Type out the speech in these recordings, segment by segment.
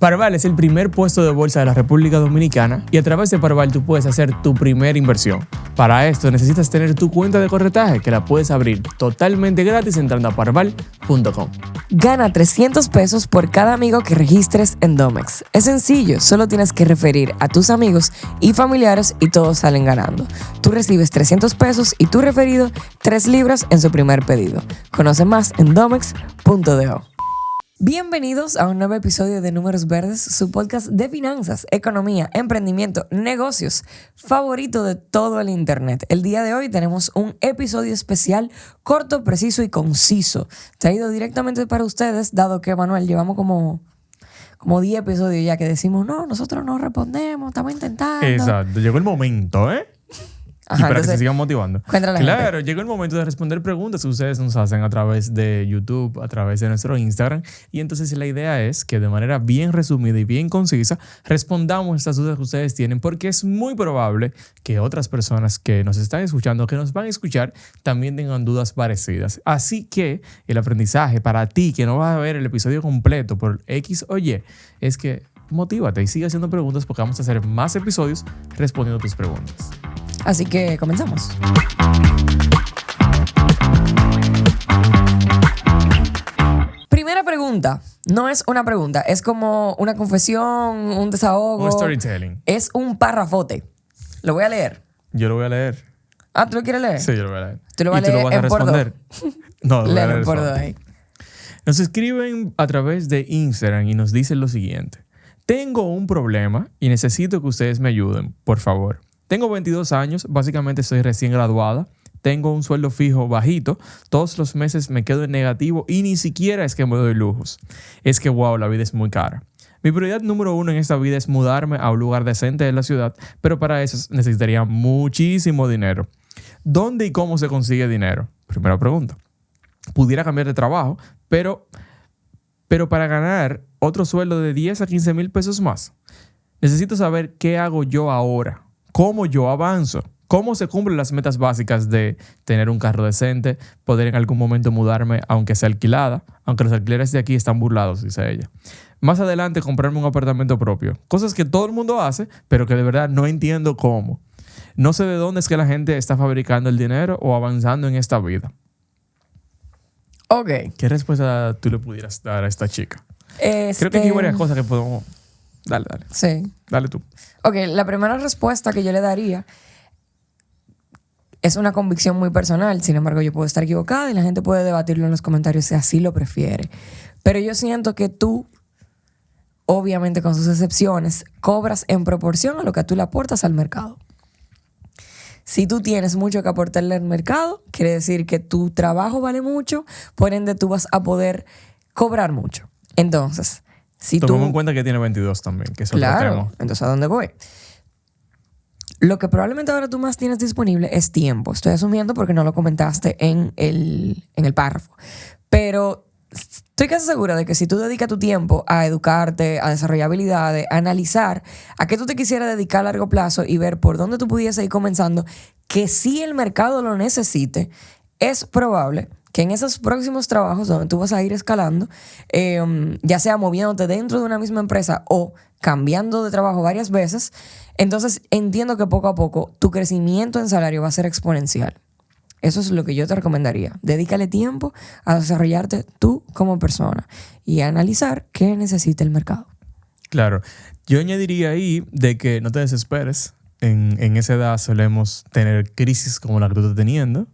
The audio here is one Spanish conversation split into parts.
Parval es el primer puesto de bolsa de la República Dominicana y a través de Parval tú puedes hacer tu primera inversión. Para esto necesitas tener tu cuenta de corretaje que la puedes abrir totalmente gratis entrando a parval.com. Gana 300 pesos por cada amigo que registres en Domex. Es sencillo, solo tienes que referir a tus amigos y familiares y todos salen ganando. Tú recibes 300 pesos y tu referido 3 libras en su primer pedido. Conoce más en domex.do. Bienvenidos a un nuevo episodio de Números Verdes, su podcast de finanzas, economía, emprendimiento, negocios, favorito de todo el internet. El día de hoy tenemos un episodio especial, corto, preciso y conciso, traído directamente para ustedes, dado que, Manuel, llevamos como 10 episodios ya que decimos, no, nosotros no respondemos, estamos intentando. Exacto, llegó el momento, ¿eh? Ajá, y para que se sigan motivando. Claro, llegó el momento de responder preguntas que ustedes nos hacen a través de YouTube, a través de nuestro Instagram. Y entonces la idea es que de manera bien resumida y bien concisa respondamos estas dudas que ustedes tienen, porque es muy probable que otras personas que nos están escuchando, que nos van a escuchar, también tengan dudas parecidas. Así que el aprendizaje para ti, que no vas a ver el episodio completo por X o Y, es que motívate y sigue haciendo preguntas, porque vamos a hacer más episodios respondiendo tus preguntas. Así que comenzamos. Primera pregunta. No es una pregunta, es como una confesión, un desahogo. Un storytelling. Es un párrafote. Lo voy a leer. Yo lo voy a leer. Ah, ¿tú lo quieres leer? Sí, yo lo voy a leer. ¿Tú lo vas a leer tú lo vas a responder? No, lo voy a leer por solo. dos ahí. Nos escriben a través de Instagram y nos dicen lo siguiente. Tengo un problema y necesito que ustedes me ayuden, por favor. Tengo 22 años, básicamente soy recién graduada, tengo un sueldo fijo bajito, todos los meses me quedo en negativo y ni siquiera es que me doy lujos. Es que, wow, la vida es muy cara. Mi prioridad número 1 en esta vida es mudarme a un lugar decente de la ciudad, pero para eso necesitaría muchísimo dinero. ¿Dónde y cómo se consigue dinero? Primera pregunta. Pudiera cambiar de trabajo, pero para ganar otro sueldo de 10 a 15 mil pesos más, necesito saber qué hago yo ahora. ¿Cómo yo avanzo? ¿Cómo se cumplen las metas básicas de tener un carro decente, poder en algún momento mudarme aunque sea alquilada, aunque los alquileres de aquí están burlados, dice ella? Más adelante comprarme un apartamento propio. Cosas que todo el mundo hace, pero que de verdad no entiendo cómo. No sé de dónde es que la gente está fabricando el dinero o avanzando en esta vida. Ok. ¿Qué respuesta tú le pudieras dar a esta chica? Creo que aquí hay varias cosas que podemos... Dale. Sí. Dale tú. Ok, la primera respuesta que yo le daría es una convicción muy personal. Sin embargo, yo puedo estar equivocada y la gente puede debatirlo en los comentarios si así lo prefiere. Pero yo siento que tú, obviamente con sus excepciones, cobras en proporción a lo que tú le aportas al mercado. Si tú tienes mucho que aportarle al mercado, quiere decir que tu trabajo vale mucho, por ende tú vas a poder cobrar mucho. Entonces... Tomemos en cuenta que tiene 22 también, que es otro tema. Entonces, ¿a dónde voy? Lo que probablemente ahora tú más tienes disponible es tiempo. Estoy asumiendo porque no lo comentaste en el párrafo. Pero estoy casi segura de que si tú dedicas tu tiempo a educarte, a desarrollar habilidades, a analizar a qué tú te quisieras dedicar a largo plazo y ver por dónde tú pudieses ir comenzando, que si el mercado lo necesite, es probable que en esos próximos trabajos donde tú vas a ir escalando, ya sea moviéndote dentro de una misma empresa o cambiando de trabajo varias veces, entonces entiendo que poco a poco tu crecimiento en salario va a ser exponencial. Eso es lo que yo te recomendaría. Dedícale tiempo a desarrollarte tú como persona y a analizar qué necesita el mercado. Claro. Yo añadiría ahí de que no te desesperes. En esa edad solemos tener crisis como la que tú estás teniendo.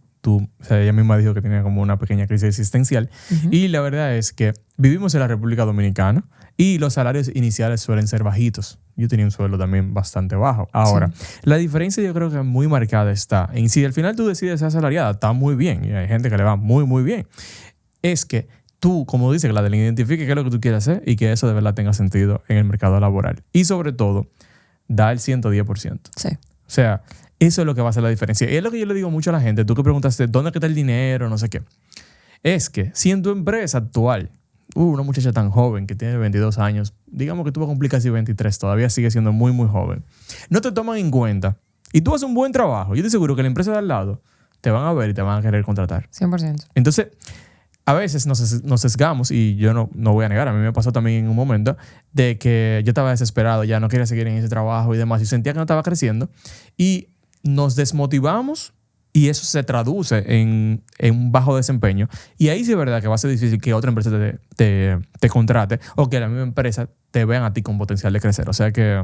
Ella misma dijo que tenía como una pequeña crisis existencial. Uh-huh. Y la verdad es que vivimos en la República Dominicana y los salarios iniciales suelen ser bajitos. Yo tenía un sueldo también bastante bajo. Ahora, sí, la diferencia yo creo que muy marcada está en si al final tú decides ser asalariada, está muy bien. Y hay gente que le va muy, muy bien. Es que tú, como dice, que la identifique qué es lo que tú quieres hacer y que eso de verdad tenga sentido en el mercado laboral. Y sobre todo, da el 110%. Sí. O sea... Eso es lo que va a hacer la diferencia. Y es lo que yo le digo mucho a la gente. Tú que preguntaste, ¿dónde está el dinero? No sé qué. Es que si en tu empresa actual, una muchacha tan joven que tiene 22 años, digamos que tú vas a cumplir casi 23, todavía sigue siendo muy, muy joven, no te toman en cuenta y tú haces un buen trabajo, yo te aseguro que la empresa de al lado te van a ver y te van a querer contratar. 100%. Entonces, a veces nos sesgamos, y yo no voy a negar, a mí me pasó también en un momento de que yo estaba desesperado, ya no quería seguir en ese trabajo y demás, y sentía que no estaba creciendo, y nos desmotivamos, y eso se traduce en un bajo desempeño. Y ahí sí es verdad que va a ser difícil que otra empresa te contrate, o que la misma empresa te vean a ti con potencial de crecer. O sea que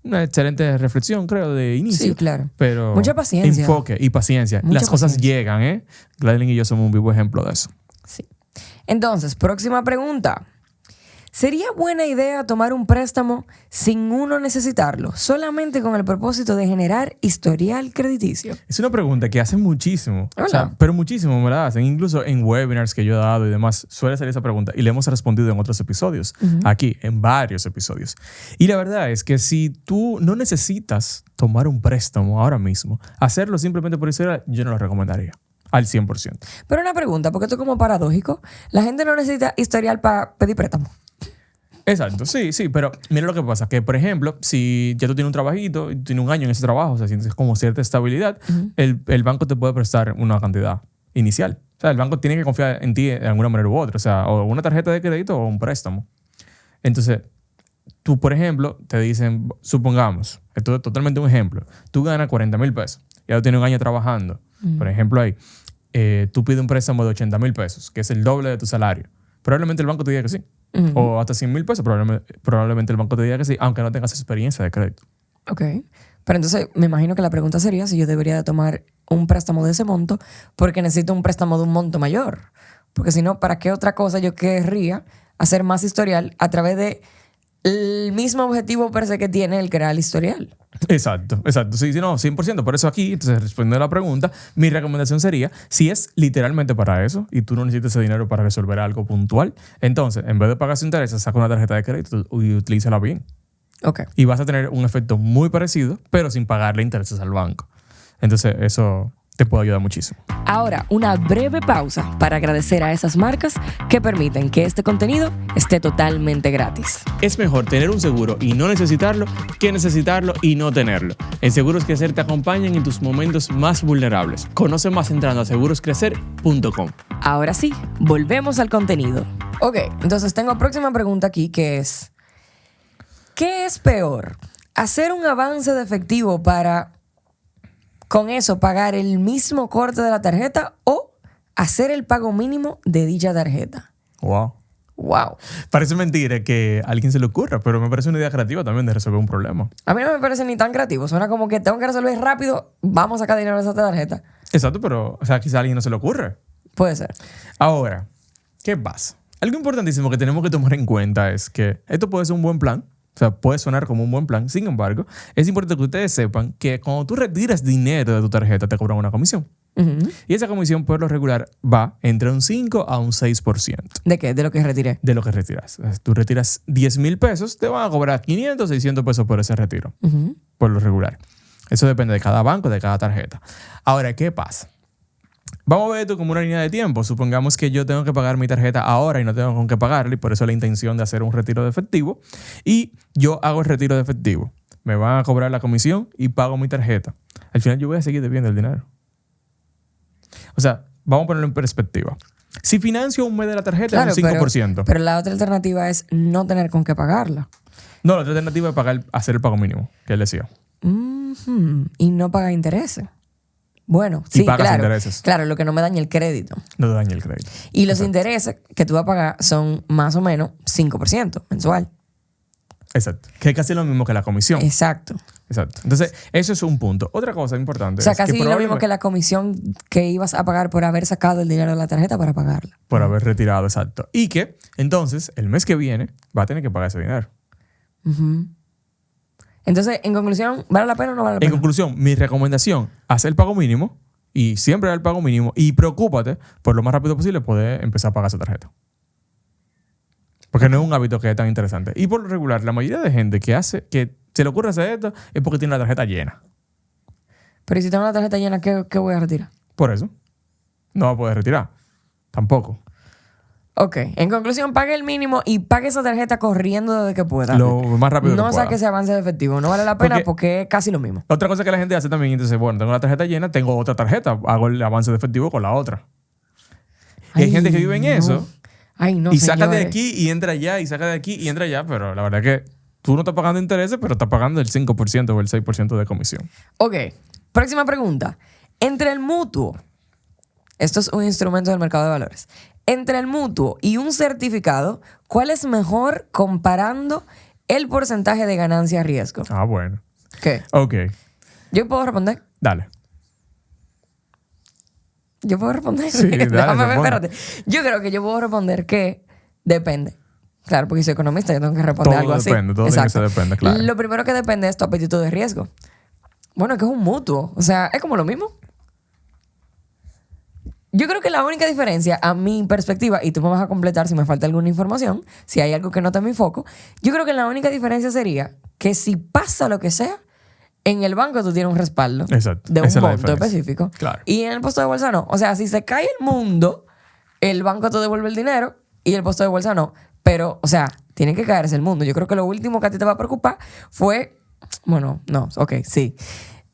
una excelente reflexión, creo, de inicio. Sí, claro. Pero mucha paciencia. enfoque y paciencia. Mucha Las cosas paciencia. llegan, ¿eh? Gladys y yo somos un vivo ejemplo de eso. Sí. Entonces, próxima pregunta. ¿Sería buena idea tomar un préstamo sin uno necesitarlo, solamente con el propósito de generar historial crediticio? Es una pregunta que hacen muchísimo. O sea, Hola. pero muchísimo me la hacen. Incluso en webinars que yo he dado y demás, suele salir esa pregunta. Y le hemos respondido en otros episodios. Aquí, en varios episodios. Y la verdad es que si tú no necesitas tomar un préstamo ahora mismo, hacerlo simplemente por historial, yo no lo recomendaría. Al 100%. Pero una pregunta, porque esto es como paradójico. La gente no necesita historial para pedir préstamo. Exacto, sí, pero mira lo que pasa, que por ejemplo, si ya tú tienes un trabajito y tú tienes un año en ese trabajo, o sea, sientes como cierta estabilidad, el banco te puede prestar una cantidad inicial. O sea, el banco tiene que confiar en ti de alguna manera u otra, o sea, o una tarjeta de crédito o un préstamo. Entonces, tú, por ejemplo, te dicen, supongamos, esto es totalmente un ejemplo, tú ganas 40,000 pesos, ya tú tienes un año trabajando, por ejemplo ahí, tú pides un préstamo de 80,000 pesos, que es el doble de tu salario. Probablemente el banco te diga que sí. O hasta 100,000 pesos, probablemente el banco te diga que sí, aunque no tengas experiencia de crédito. Ok. Pero entonces me imagino que la pregunta sería si yo debería de tomar un préstamo de ese monto porque necesito un préstamo de un monto mayor. Porque si no, ¿para qué otra cosa yo querría hacer más historial a través de el mismo objetivo per se que tiene el crear el historial? Exacto. Sí, no, 100%. Por eso aquí, entonces, respondiendo a la pregunta, mi recomendación sería, si es literalmente para eso y tú no necesitas ese dinero para resolver algo puntual, entonces, en vez de pagar sus intereses, saca una tarjeta de crédito y utilízala bien. Ok. Y vas a tener un efecto muy parecido, pero sin pagarle intereses al banco. Entonces, eso te puede ayudar muchísimo. Ahora, una breve pausa para agradecer a esas marcas que permiten que este contenido esté totalmente gratis. Es mejor tener un seguro y no necesitarlo que necesitarlo y no tenerlo. En Seguros Crecer te acompañan en tus momentos más vulnerables. Conoce más entrando a seguroscrecer.com. Ahora sí, volvemos al contenido. Ok, entonces tengo próxima pregunta aquí que es, ¿qué es peor? ¿Hacer un avance de efectivo para con eso pagar el mismo corte de la tarjeta o hacer el pago mínimo de dicha tarjeta? Wow. Wow. Parece mentira que a alguien se le ocurra, pero me parece una idea creativa también de resolver un problema. A mí no me parece ni tan creativo. Suena como que tengo que resolver rápido, vamos a sacar dinero de esa tarjeta. Exacto, pero o sea, quizá a alguien no se le ocurre. Puede ser. Ahora, ¿qué pasa? Algo importantísimo que tenemos que tomar en cuenta es que esto puede ser un buen plan. O sea, puede sonar como un buen plan. Sin embargo, es importante que ustedes sepan que cuando tú retiras dinero de tu tarjeta, te cobran una comisión. Y esa comisión, por lo regular, va entre un 5 a un 6%. ¿De qué? De lo que retiré. De lo que retiras. O sea, tú retiras 10,000 pesos, te van a cobrar 500, 600 pesos por ese retiro. Por lo regular. Eso depende de cada banco, de cada tarjeta. Ahora, ¿qué pasa? Vamos a ver esto como una línea de tiempo. Supongamos que yo tengo que pagar mi tarjeta ahora y no tengo con qué pagarla, y por eso la intención de hacer un retiro de efectivo. Y yo hago el retiro de efectivo. Me van a cobrar la comisión y pago mi tarjeta. Al final yo voy a seguir debiendo el dinero. O sea, vamos a ponerlo en perspectiva. Si financio un mes de la tarjeta, es un 5%. Pero la otra alternativa es no tener con qué pagarla. No, la otra alternativa es hacer el pago mínimo, que él decía. Y no pagar intereses. Bueno, Y sí, pagas claro. intereses. Claro, lo que no me daña el crédito. No te daña el crédito. Y los intereses que tú vas a pagar son más o menos 5% mensual. Exacto. Que es casi lo mismo que la comisión. Exacto. Exacto. Entonces, eso es un punto. Otra cosa importante O sea, es casi que lo mismo probablemente que la comisión que ibas a pagar por haber sacado el dinero de la tarjeta para pagarla. por haber retirado, exacto. Y que, entonces, el mes que viene va a tener que pagar ese dinero. Entonces, en conclusión, ¿vale la pena o no vale la En pena? conclusión, mi recomendación, haz el pago mínimo y siempre haz el pago mínimo y preocúpate por lo más rápido posible poder empezar a pagar esa tarjeta. Porque no es un hábito que es tan interesante. Y por lo regular, la mayoría de gente que se le ocurre hacer esto es porque tiene la tarjeta llena. Pero si tengo la tarjeta llena, ¿qué voy a retirar? Por eso, no va a poder retirar. Tampoco. Ok. En conclusión, pague el mínimo y pague esa tarjeta corriendo desde que pueda. Lo más rápido que No pueda. saque ese avance de efectivo. No vale la pena porque es casi lo mismo. Otra cosa que la gente hace también, entonces, bueno, tengo la tarjeta llena, tengo otra tarjeta, hago el avance de efectivo con la otra. Y hay gente que vive en eso. Ay, no, y saca de señores. aquí y entra allá, y saca de aquí y entra allá, pero la verdad que tú no estás pagando intereses, pero estás pagando el 5% o el 6% de comisión. Ok, próxima pregunta. Entre el mutuo, esto es un instrumento del mercado de valores, entre el mutuo y un certificado, ¿cuál es mejor comparando el porcentaje de ganancia-riesgo? Ah, bueno. ¿Qué? Ok, ¿Yo puedo responder? dale. ¿Yo puedo responder? Sí, dale, Déjame ver, responde. espérate. Yo creo que yo puedo responder que depende. Claro, porque soy economista, yo tengo que responder Todo algo así. depende, todo tiene que ser depende, claro. Lo primero que depende es tu apetito de riesgo. Bueno, es que es un mutuo. O sea, es como lo mismo. Yo creo que la única diferencia, a mi perspectiva, y tú me vas a completar si me falta alguna información, si hay algo que no está en mi foco, yo creo que la única diferencia sería que si pasa lo que sea, en el banco tú tienes un respaldo Exacto. de un Esa es la monto diferencia. específico. Claro. Y en el puesto de bolsa no. O sea, si se cae el mundo, el banco te devuelve el dinero y el puesto de bolsa no. Pero, o sea, tiene que caerse el mundo. Yo creo que lo último que a ti te va a preocupar fue... Bueno, no, ok, sí.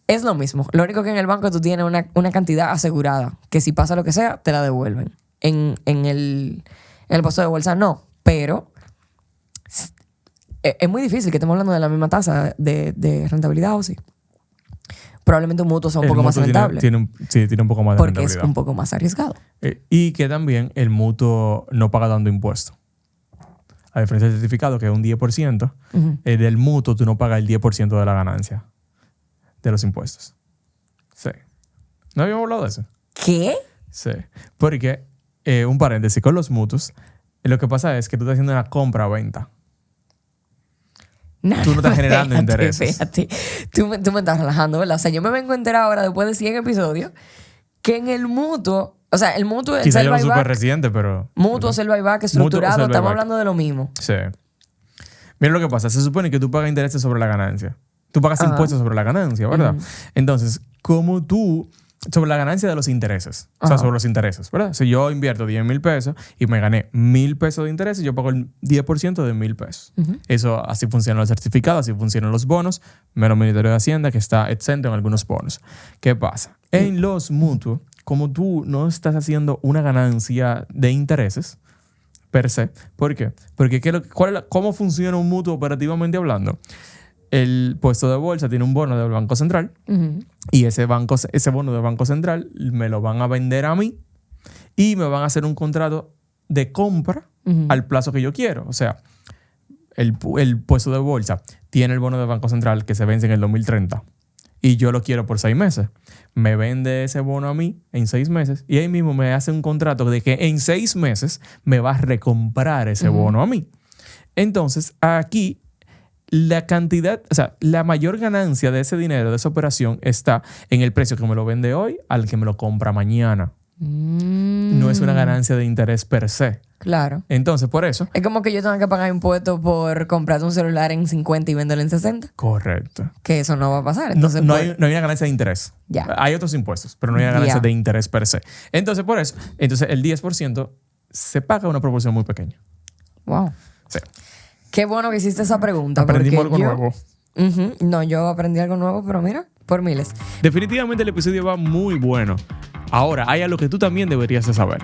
Es lo mismo. Lo único que en el banco tú tienes una cantidad asegurada, que si pasa lo que sea, te la devuelven. En el puesto de bolsa no. Pero es muy difícil que estemos hablando de la misma tasa de rentabilidad, ¿o sí? Probablemente un mutuo sea un El poco más mutuo rentable. tiene un poco más de porque es rentabilidad. un poco más arriesgado. Y que también el mutuo no paga dando impuestos. A diferencia del certificado, que es un 10%, del mutuo tú no pagas el 10% de la ganancia de los impuestos. Sí. ¿No habíamos hablado de eso? ¿Qué? Sí. Porque, un paréntesis, con los mutuos, lo que pasa es que tú estás haciendo una compra o venta. No, Tú no estás generando intereses. Fíjate. Tú me estás relajando, ¿verdad? O sea, yo me vengo a enterar ahora, después de 100 episodios, que en el mutuo, o sea, el mutuo es Quizá el yo lo súper buyback. reciente, pero... Mutuo es el buyback estructurado, Mutuo es el estamos buyback. hablando de lo mismo. Sí. Mira lo que pasa. Se supone que tú pagas intereses sobre la ganancia. Tú pagas Ajá. impuestos sobre la ganancia, ¿verdad? Entonces, como tú... Sobre la ganancia de los intereses. O sea, Ajá. sobre los intereses, ¿verdad? Si yo invierto 10,000 pesos y me gané 1,000 pesos de intereses, yo pago el 10% de 1,000 pesos. Eso, así funcionan los certificados, así funcionan los bonos, menos Ministerio de Hacienda, que está exento en algunos bonos. ¿Qué pasa? En los mutuos, como tú no estás haciendo una ganancia de intereses, per se. ¿Por qué? Porque ¿cómo funciona un mutuo operativamente hablando? El puesto de bolsa tiene un bono del Banco Central y ese bono del Banco Central me lo van a vender a mí y me van a hacer un contrato de compra al plazo que yo quiero. O sea, el puesto de bolsa tiene el bono del Banco Central que se vence en el 2030 y yo lo quiero por 6 meses. Me vende ese bono a mí en 6 meses y ahí mismo me hace un contrato de que en 6 meses me va a recomprar ese bono a mí. Entonces, aquí la cantidad, o sea, la mayor ganancia de ese dinero, de esa operación, está en el precio que me lo vende hoy al que me lo compra mañana. No es una ganancia de interés per se. Claro. Entonces, por eso... Es como que yo tenga que pagar impuestos por comprarte un celular en 50 y venderlo en 60. Correcto. Que eso no va a pasar. No, Entonces, no pues, hay una ganancia de interés. Ya. Hay otros impuestos, pero no hay una ganancia Ya. de interés per se. Entonces, por eso, el 10% se paga una proporción muy pequeña. wow. Sí. Qué bueno que hiciste esa pregunta. Aprendimos porque algo nuevo. No, yo aprendí algo nuevo, pero mira, por miles. Definitivamente el episodio va muy bueno. Ahora, hay algo que tú también deberías de saber.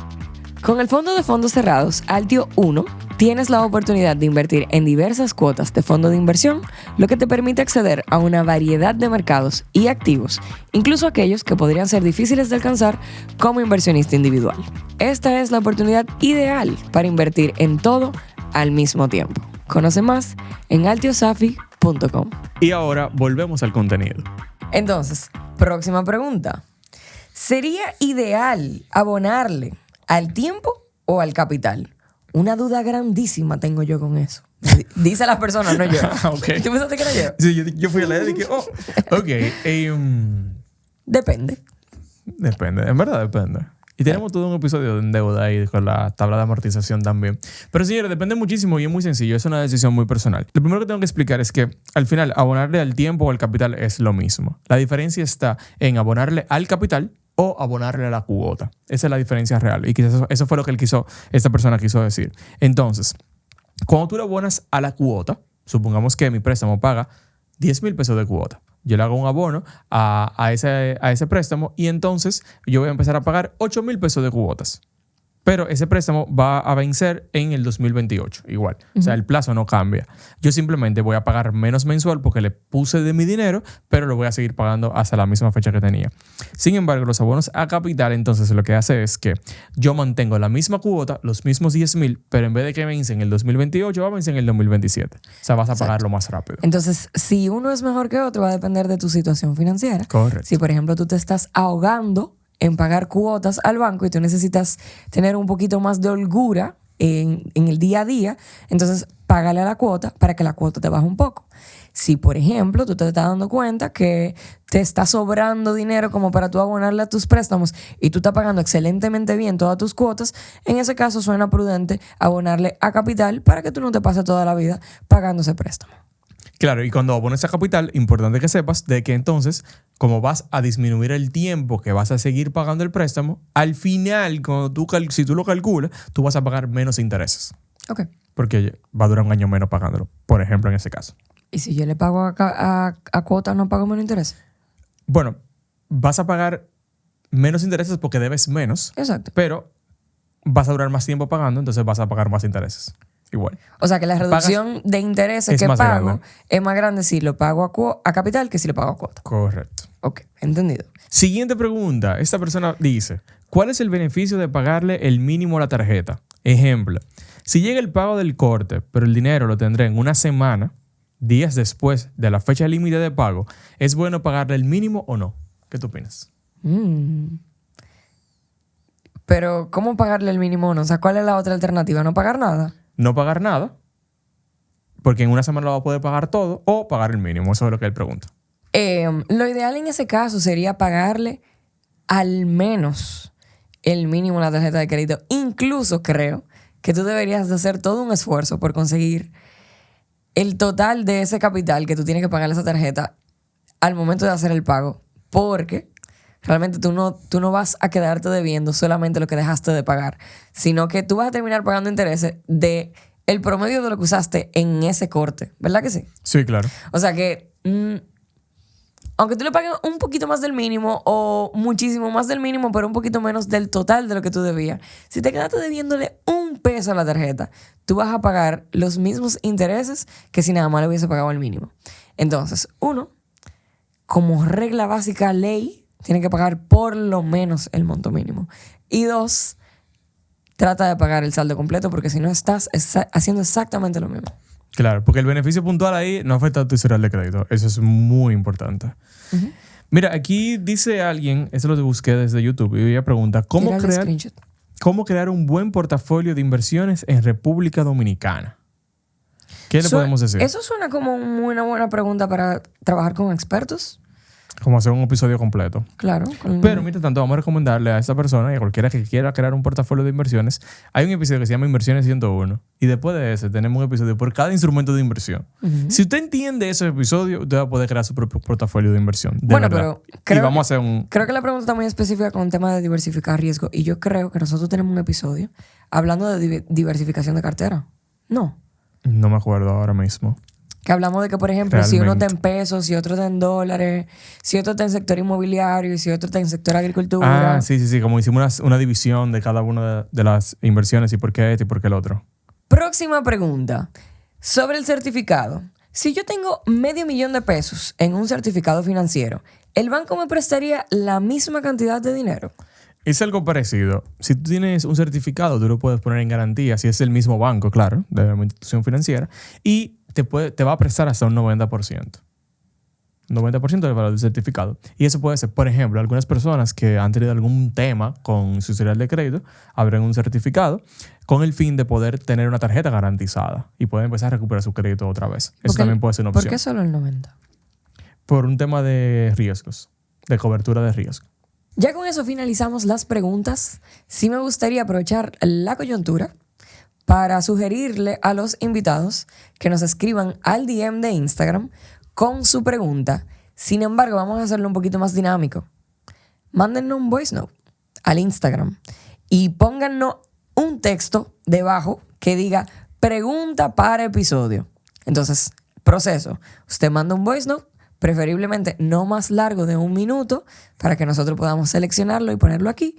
Con el fondo de fondos cerrados, Altio 1, tienes la oportunidad de invertir en diversas cuotas de fondo de inversión, lo que te permite acceder a una variedad de mercados y activos, incluso aquellos que podrían ser difíciles de alcanzar como inversionista individual. Esta es la oportunidad ideal para invertir en todo al mismo tiempo. Conoce más en altiosafi.com. Y ahora volvemos al contenido. Entonces, próxima pregunta. ¿Sería ideal abonarle al tiempo o al capital? Una duda grandísima tengo yo con eso. Dice la persona, no yo. Ok. ¿Tú pensaste que era yo? Sí, yo fui a leer y dije, oh, ok. Depende. Depende, en verdad depende. Y tenemos todo un episodio de deuda ahí con la tabla de amortización también. Pero señores, depende muchísimo y es muy sencillo. Es una decisión muy personal. Lo primero que tengo que explicar es que al final abonarle al tiempo o al capital es lo mismo. La diferencia está en abonarle al capital o abonarle a la cuota. Esa es la diferencia real. Y quizás eso fue lo que esta persona quiso decir. Entonces, cuando tú le abonas a la cuota, supongamos que mi préstamo paga 10,000 pesos de cuota. Yo le hago un abono a ese préstamo y entonces yo voy a empezar a pagar 8,000 pesos de cuotas. Pero ese préstamo va a vencer en el 2028, igual. O sea, el plazo no cambia. Yo simplemente voy a pagar menos mensual porque le puse de mi dinero, pero lo voy a seguir pagando hasta la misma fecha que tenía. Sin embargo, los abonos a capital, entonces, lo que hace es que yo mantengo la misma cuota, los mismos 10,000, pero en vez de que vence en el 2028, va a vencer en el 2027. O sea, vas a pagarlo más rápido. Entonces, si uno es mejor que otro, va a depender de tu situación financiera. Correcto. Si, por ejemplo, tú te estás ahogando en pagar cuotas al banco y tú necesitas tener un poquito más de holgura en el día a día, entonces págale a la cuota para que la cuota te baje un poco. Si, por ejemplo, tú te estás dando cuenta que te está sobrando dinero como para tú abonarle a tus préstamos y tú estás pagando excelentemente bien todas tus cuotas, en ese caso suena prudente abonarle a capital para que tú no te pases toda la vida pagando ese préstamo. Claro, y cuando abones a capital, importante que sepas de que entonces, como vas a disminuir el tiempo que vas a seguir pagando el préstamo, al final, si tú lo calculas, tú vas a pagar menos intereses. Ok. Porque va a durar un año menos pagándolo, por ejemplo, en ese caso. ¿Y si yo le pago a cuota, no pago menos interés? Bueno, vas a pagar menos intereses porque debes menos. Exacto. Pero vas a durar más tiempo pagando, entonces vas a pagar más intereses. Igual. O sea que la reducción de intereses que pago grande. Es más grande si lo pago a capital que si lo pago a cuota. Correcto. Ok, entendido. Siguiente pregunta. Esta persona dice, ¿cuál es el beneficio de pagarle el mínimo a la tarjeta? Ejemplo, si llega el pago del corte, pero el dinero lo tendré en una semana, días después de la fecha límite de pago, ¿es bueno pagarle el mínimo o no? ¿Qué tú opinas? Pero, ¿cómo pagarle el mínimo o no? O sea, ¿cuál es la otra alternativa? ¿No pagar nada? No pagar nada, porque en una semana lo va a poder pagar todo, o pagar el mínimo. Eso es lo que él pregunta. Lo ideal en ese caso sería pagarle al menos el mínimo en la tarjeta de crédito. Incluso creo que tú deberías de hacer todo un esfuerzo por conseguir el total de ese capital que tú tienes que pagarle a esa tarjeta al momento de hacer el pago. Porque realmente tú no vas a quedarte debiendo solamente lo que dejaste de pagar, sino que tú vas a terminar pagando intereses de el promedio de lo que usaste en ese corte. ¿Verdad que sí? Sí, claro. O sea que, aunque tú le pagues un poquito más del mínimo o muchísimo más del mínimo, pero un poquito menos del total de lo que tú debías, si te quedaste debiéndole $1 a la tarjeta, tú vas a pagar los mismos intereses que si nada más le hubiese pagado el mínimo. Entonces, uno, como regla básica, ley, tiene que pagar por lo menos el monto mínimo. Y dos, trata de pagar el saldo completo porque si no estás haciendo exactamente lo mismo. Claro, porque el beneficio puntual ahí no afecta a tu historial de crédito. Eso es muy importante. Uh-huh. Mira, aquí dice alguien, eso lo busqué desde YouTube, y ella pregunta, ¿cómo crear un buen portafolio de inversiones en República Dominicana? ¿Qué le podemos decir? Eso suena como una buena pregunta para trabajar con expertos. Como hacer un episodio completo. Claro. Pero mientras tanto, vamos a recomendarle a esta persona y a cualquiera que quiera crear un portafolio de inversiones. Hay un episodio que se llama Inversiones 101. Y después de ese, tenemos un episodio por cada instrumento de inversión. Uh-huh. Si usted entiende ese episodio, usted va a poder crear su propio portafolio de inversión. Pero vamos a hacer un... Creo que la pregunta está muy específica con el tema de diversificar riesgo. Y yo creo que nosotros tenemos un episodio hablando de diversificación de cartera. No me acuerdo ahora mismo. Que hablamos de que, por ejemplo, si uno está en pesos, si otro está en dólares, si otro está en sector inmobiliario y si otro está en sector agricultura. Ah, sí. Como hicimos una división de cada una de las inversiones y por qué este y por qué el otro. Próxima pregunta. Sobre el certificado. Si yo tengo $500,000 en un certificado financiero, ¿el banco me prestaría la misma cantidad de dinero? Es algo parecido. Si tú tienes un certificado, tú lo puedes poner en garantía, si es el mismo banco, claro, de una institución financiera, y te va a prestar hasta un 90%. 90% del valor del certificado. Y eso puede ser, por ejemplo, algunas personas que han tenido algún tema con su historial de crédito, abren un certificado con el fin de poder tener una tarjeta garantizada y pueden empezar a recuperar su crédito otra vez. Eso también puede ser una opción. ¿Por qué solo el 90%? Por un tema de riesgos, de cobertura de riesgo. Ya con eso finalizamos las preguntas. Sí me gustaría aprovechar la coyuntura para sugerirle a los invitados que nos escriban al DM de Instagram con su pregunta. Sin embargo, vamos a hacerlo un poquito más dinámico. Mándennos un voice note al Instagram y pónganos un texto debajo que diga pregunta para episodio. Entonces, proceso. Usted manda un voice note, preferiblemente no más largo de 1 minuto, para que nosotros podamos seleccionarlo y ponerlo aquí.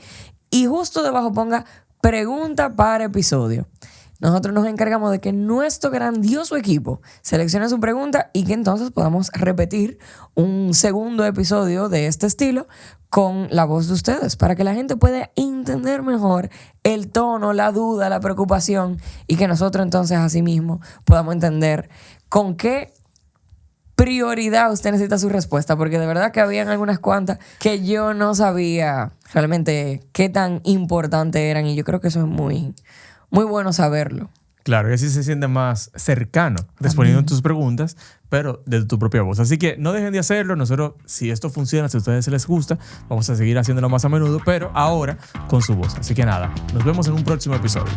Y justo debajo ponga pregunta para episodio. Nosotros nos encargamos de que nuestro grandioso equipo seleccione su pregunta y que entonces podamos repetir un segundo episodio de este estilo con la voz de ustedes para que la gente pueda entender mejor el tono, la duda, la preocupación y que nosotros entonces asimismo podamos entender con qué prioridad usted necesita su respuesta, porque de verdad que habían algunas cuantas que yo no sabía realmente qué tan importantes eran y yo creo que eso es muy bueno saberlo. Claro, y así se siente más cercano respondiendo tus preguntas, pero de tu propia voz. Así que no dejen de hacerlo. Nosotros, si esto funciona, si a ustedes les gusta, vamos a seguir haciéndolo más a menudo, pero ahora con su voz. Así que nada, nos vemos en un próximo episodio.